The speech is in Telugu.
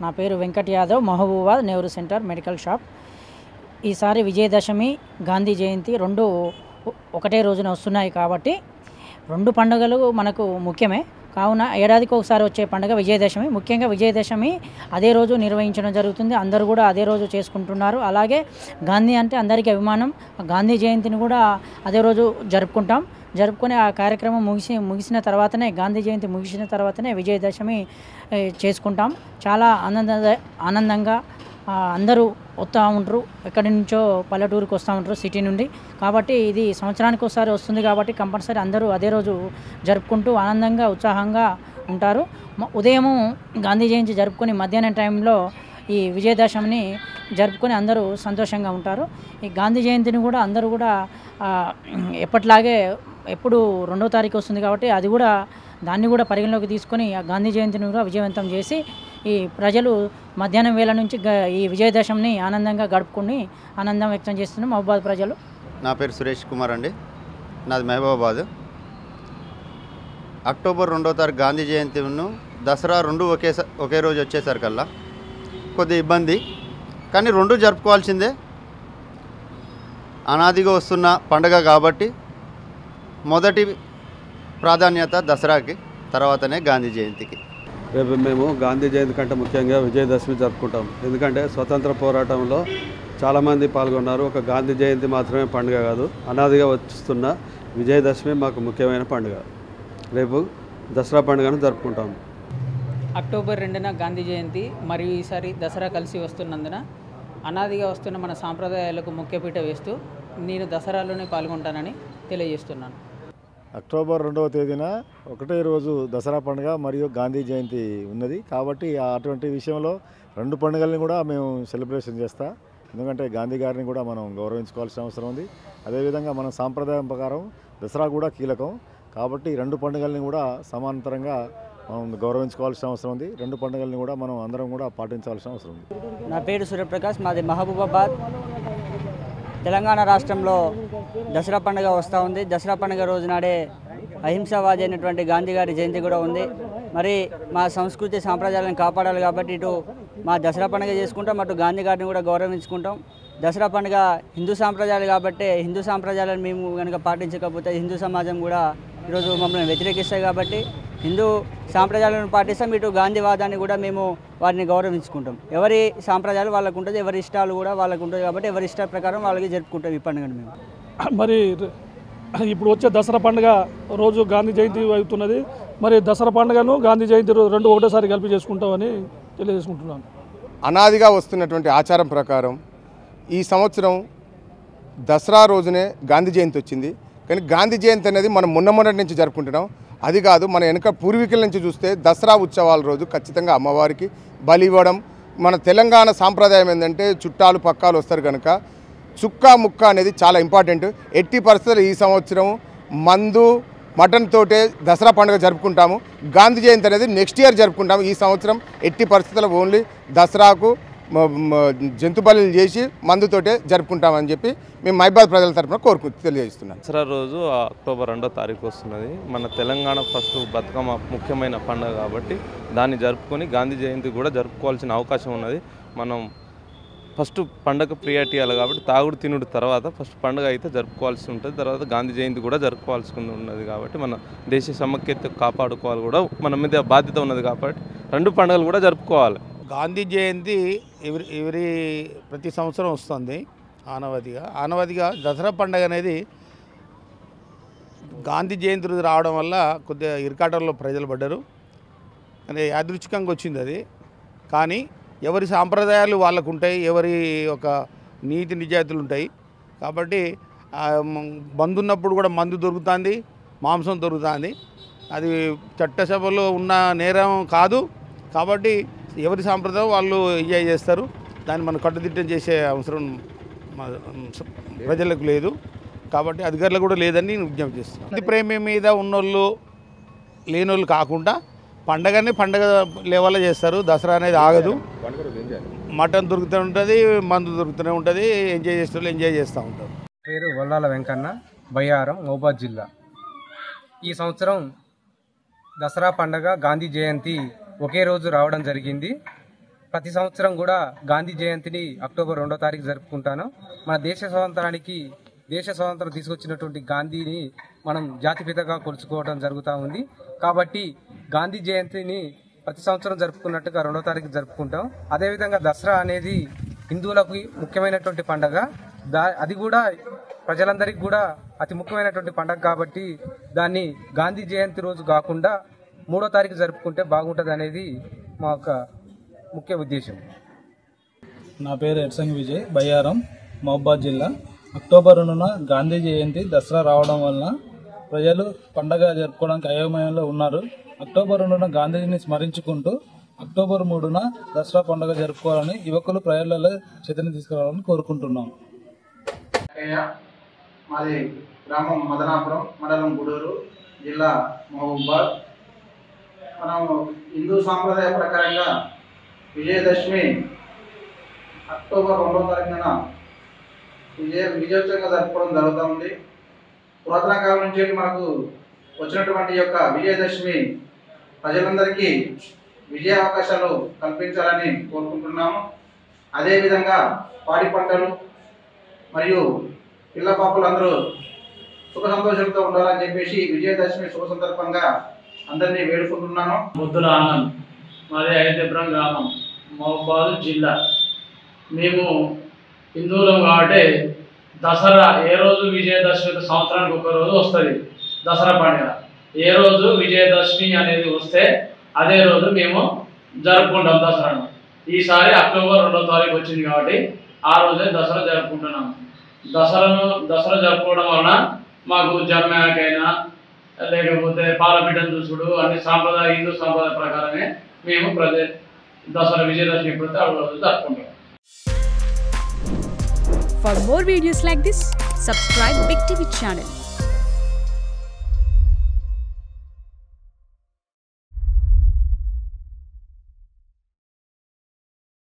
నా పేరు Venkat Yadav, Mahabubabad Nehru centre medical shop. ఈసారి విజయదశమి, గాంధీ జయంతి రెండు ఒకటే రోజున వస్తున్నాయి కాబట్టి రెండు పండుగలు మనకు ముఖ్యమే. కావున ఏడాదికి ఒకసారి వచ్చే పండుగ విజయదశమి. ముఖ్యంగా విజయదశమి అదే రోజు నిర్వహించడం జరుగుతుంది. అందరూ కూడా అదే రోజు చేసుకుంటున్నారు. అలాగే గాంధీ అంటే అందరికీ అభిమానం. గాంధీ జయంతిని కూడా అదే రోజు జరుపుకొని ఆ కార్యక్రమం ముగిసిన తర్వాతనే, గాంధీ జయంతి ముగిసిన తర్వాతనే విజయదశమి చేసుకుంటాం. చాలా ఆనందంగా అందరూ వస్తూ ఉంటారు. ఎక్కడి నుంచో పల్లెటూరుకి వస్తూ ఉంటారు సిటీ నుండి. కాబట్టి ఇది సంవత్సరానికి ఒకసారి వస్తుంది కాబట్టి కంపల్సరీ అందరూ అదే రోజు జరుపుకుంటూ ఆనందంగా ఉత్సాహంగా ఉంటారు. ఉదయము గాంధీ జయంతి జరుపుకొని మధ్యాహ్నం టైంలో ఈ విజయదశమిని జరుపుకొని అందరూ సంతోషంగా ఉంటారు. ఈ గాంధీ జయంతిని కూడా అందరూ కూడా ఎప్పట్లాగే ఎప్పుడు 2వ తారీఖు వస్తుంది కాబట్టి దాన్ని కూడా పరిగణలోకి తీసుకొని ఆ గాంధీ జయంతిని కూడా విజయవంతం చేసి ఈ ప్రజలు మధ్యాహ్నం వేళ నుంచి ఈ విజయదశమిని ఆనందంగా గడుపుకొని ఆనందం వ్యక్తం చేస్తున్నాం మహబూబాద్ ప్రజలు. నా పేరు సురేష్ కుమార్ అండి, నాది మహబూబాబాద్. అక్టోబర్ 2వ తారీఖు గాంధీ జయంతిను దసరా రెండు ఒకే రోజు వచ్చేసరికల్లా కొద్ది ఇబ్బంది, కానీ రెండు జరుపుకోవాల్సిందే. అనాదిగా వస్తున్న పండుగ కాబట్టి మొదటి ప్రాధాన్యత దసరాకి, తర్వాతనే గాంధీ జయంతికి. రేపు మేము గాంధీ జయంతి కంటే ముఖ్యంగా విజయదశమి జరుపుకుంటాం. ఎందుకంటే స్వతంత్ర పోరాటంలో చాలామంది పాల్గొన్నారు. ఒక గాంధీ జయంతి మాత్రమే పండుగ కాదు, అనాదిగా వస్తున్న విజయదశమి మాకు ముఖ్యమైన పండుగ. రేపు దసరా పండుగను జరుపుకుంటాం. అక్టోబర్ 2న గాంధీ జయంతి మరియు ఈసారి దసరా కలిసి వస్తున్నందున అనాదిగా వస్తున్న మన సాంప్రదాయాలకు ముఖ్యపీట వేస్తూ నేను దసరాలోనే పాల్గొంటానని తెలియజేస్తున్నాను. అక్టోబర్ 2వ తేదీన ఒకటే రోజు దసరా పండుగ మరియు గాంధీ జయంతి ఉన్నది కాబట్టి అటువంటి విషయంలో రెండు పండుగల్ని కూడా మేము సెలబ్రేషన్ చేస్తాం. ఎందుకంటే గాంధీ గారిని కూడా మనం గౌరవించుకోవాల్సిన అవసరం ఉంది. అదేవిధంగా మన సాంప్రదాయం ప్రకారం దసరా కూడా కీలకం కాబట్టి రెండు పండుగల్ని కూడా సమాంతరంగా మనం గౌరవించుకోవాల్సిన అవసరం ఉంది. రెండు పండుగల్ని కూడా మనం అందరం కూడా పాటించాల్సిన అవసరం ఉంది. నా పేరు సూర్యప్రకాష్, మాది మహబూబాబాద్. తెలంగాణ రాష్ట్రంలో దసరా పండుగ వస్తూ ఉంది. దసరా పండుగ రోజునాడే అహింసావాది అయినటువంటి గాంధీ గారి జయంతి కూడా ఉంది. మరి మా సంస్కృతి సాంప్రదాయాలను కాపాడాలి కాబట్టి ఇటు మా దసరా పండుగ చేసుకుంటాం, అటు గాంధీ గారిని కూడా గౌరవించుకుంటాం. దసరా పండుగ హిందూ సాంప్రదాయాలు కాబట్టి హిందూ సాంప్రదాయాలను మేము కనుక పాటించకపోతే హిందూ సమాజం కూడా ఈరోజు మమ్మల్ని వ్యతిరేకిస్తాయి. కాబట్టి హిందూ సాంప్రదాయాలను పాటిస్తాం, ఇటు గాంధీవాదాన్ని కూడా మేము వారిని గౌరవించుకుంటాం. ఎవరి సాంప్రదాయాలు వాళ్ళకు ఉంటుంది, ఎవరి ఇష్టాలు కూడా వాళ్ళకు ఉంటుంది కాబట్టి ఎవరి ఇష్ట ప్రకారం వాళ్ళకి జరుపుకుంటాం ఈ పండుగను మేము. మరి ఇప్పుడు వచ్చే దసరా పండుగ రోజు గాంధీ జయంతి అవుతున్నది. మరి దసరా పండుగను గాంధీ జయంతి రెండు ఒకటేసారి కలిపి చేసుకుంటామని తెలియజేసుకుంటున్నాను. అనాదిగా వస్తున్నటువంటి ఆచారం ప్రకారం ఈ సంవత్సరం దసరా రోజునే గాంధీ జయంతి వచ్చింది. కానీ గాంధీ జయంతి అనేది మనం మొన్నటి నుంచి జరుపుకుంటున్నాం. అది కాదు, మన వెనక పూర్వీకుల నుంచి చూస్తే దసరా ఉత్సవాల రోజు ఖచ్చితంగా అమ్మవారికి బలి ఇవ్వడం. మన తెలంగాణ సాంప్రదాయం ఏంటంటే చుట్టాలు పక్కాలు వస్తారు కనుక చుక్కా ముక్క అనేది చాలా ఇంపార్టెంట్. ఎట్టి పరిస్థితుల్లో ఈ సంవత్సరం మటన్ తోటే దసరా పండుగ జరుపుకుంటాము. గాంధీ జయంతి అనేది నెక్స్ట్ ఇయర్ జరుపుకుంటాము. ఈ సంవత్సరం ఎట్టి పరిస్థితుల్లో ఓన్లీ దసరాకు జంతు బలులు చేసి మందుతోటే జరుపుకుంటామని చెప్పి మేము మహబూబాద్ ప్రజల తరఫున తెలియజేస్తున్నాం. దసరా రోజు అక్టోబర్ 2వ తారీఖు వస్తున్నది. మన తెలంగాణ ఫస్ట్ బతుకమ్మ ముఖ్యమైన పండుగ కాబట్టి దాన్ని జరుపుకొని గాంధీ జయంతి కూడా జరుపుకోవాల్సిన అవకాశం ఉన్నది. మనం ఫస్ట్ పండుగ ప్రియారిటీ ఇవ్వాలి కాబట్టి తాగుడు తినుడు తర్వాత ఫస్ట్ పండుగ అయితే జరుపుకోవాల్సి ఉంటుంది. తర్వాత గాంధీ జయంతి కూడా జరుపుకోవాల్సి ఉన్నది కాబట్టి మన దేశ సమైక్యత కాపాడుకోవాలి కూడా మన మీద బాధ్యత ఉన్నది కాబట్టి రెండు పండుగలు కూడా జరుపుకోవాలి. గాంధీ జయంతి ప్రతి సంవత్సరం వస్తుంది ఆనవాదిగా. దసరా పండుగ అనేది గాంధీ జయంతి రోజు రావడం వల్ల కొద్దిగా ఇరకాటంలో ప్రజలు పడ్డారు. అంటే యాదృచ్ఛికంగా వచ్చింది అది. కానీ ఎవరి సాంప్రదాయాలు వాళ్ళకు ఉంటాయి, ఎవరి ఒక నీతి నిజాయితీలు ఉంటాయి. కాబట్టి బంద్ ఉన్నప్పుడు కూడా మందు దొరుకుతుంది, మాంసం దొరుకుతుంది. అది చట్టసభలో ఉన్న నేరం కాదు కాబట్టి ఎవరి సాంప్రదాయం వాళ్ళు ఎంజాయ్ చేస్తారు. దాన్ని మనం కట్టుదిట్టం చేసే అవసరం ప్రజలకు లేదు కాబట్టి అధికారులు కూడా లేదని నేను విజ్ఞప్తి చేస్తున్నాను. ఇది ప్రేమ మీద ఉన్నోళ్ళు లేనోళ్ళు కాకుండా పండగని పండగ లెవెల్లో చేస్తారు. దసరా అనేది ఆగదు. మటన్ దొరుకుతూ ఉంటుంది, మందు దొరుకుతూనే ఉంటుంది. ఎంజాయ్ చేసే వాళ్ళు ఎంజాయ్ చేస్తూ ఉంటారు. పేరు వల్లాల వెంకన్న, బయ్యారం, మహబూబాద్ జిల్లా. ఈ సంవత్సరం దసరా పండగ, గాంధీ జయంతి ఒకే రోజు రావడం జరిగింది. ప్రతి సంవత్సరం కూడా గాంధీ జయంతిని అక్టోబర్ 2వ తారీఖు జరుపుకుంటాను. మన దేశ స్వాతంత్రం తీసుకొచ్చినటువంటి గాంధీని మనం జాతిపితగా కొలుచుకోవడం జరుగుతూ ఉంది. కాబట్టి గాంధీ జయంతిని ప్రతి సంవత్సరం జరుపుకున్నట్టుగా 2వ తారీఖు జరుపుకుంటాం. అదేవిధంగా దసరా అనేది హిందువులకు ముఖ్యమైనటువంటి పండగ. అది కూడా ప్రజలందరికీ కూడా అతి ముఖ్యమైనటువంటి పండగ కాబట్టి దాన్ని గాంధీ జయంతి రోజు కాకుండా 3వ తారీఖు జరుపుకుంటే బాగుంటుంది అనేది మా యొక్క ముఖ్య ఉద్దేశం. నా పేరు ఎడ్సంగి విజయ్, బయ్యారం, మహబూబాద్ జిల్లా. అక్టోబర్ 2న గాంధీ జయంతి దసరా రావడం వలన ప్రజలు పండగ జరుపుకోవడానికి అయోమయంలో ఉన్నారు. అక్టోబర్ 2న గాంధీజీని స్మరించుకుంటూ అక్టోబర్ 3న దసరా పండుగ జరుపుకోవాలని యువకులు ప్రజలలో చైతన్యం తీసుకురావాలని కోరుకుంటున్నాం. మాది గ్రామం మదనాపురం, మండలం గూడూరు, జిల్లా మహబూబాద్. మనం హిందూ సాంప్రదాయ ప్రకారంగా విజయదశమి అక్టోబర్ 2వ తారీఖున విజయోత్సవంగా జరుపుకోవడం జరుగుతూ ఉంది. పురాతన కాలం నుంచి మనకు వచ్చినటువంటి యొక్క విజయదశమి ప్రజలందరికీ విజయ అవకాశాలు కల్పించాలని కోరుకుంటున్నాము. అదేవిధంగా పాడి పంటలు మరియు పిల్ల పాపలందరూ సుఖ సంతోషంతో ఉండాలని చెప్పేసి విజయదశమి శుభ సందర్భంగా అందరినీ వేడుకుంటున్నాను. ముద్దుల ఆనంద్, మాది ఐదేపురం గ్రామం, మహబూబాద్ జిల్లా. మేము హిందువులం కాబట్టి దసరా ఏ రోజు విజయదశమి సంవత్సరానికి ఒక రోజు వస్తుంది దసరా పండుగ. ఏ రోజు విజయదశమి అనేది వస్తే అదే రోజు మేము జరుపుకుంటాం దసరాను. ఈసారి అక్టోబర్ 2వ తారీఖు వచ్చింది కాబట్టి ఆ రోజే దసరా జరుపుకుంటున్నాము. దసరా జరుపుకోవడం వలన మాకు జమ్మాకైనా లేకపోతే పాలపిట్టను చూసుడు అన్ని హిందూ సాంప్రదాయ ప్రకారమే మేము దసరా విజయదశమి ఎప్పుడైతే ఆ రోజు జరుపుకుంటాం. For more videos like this, subscribe Big TV channel.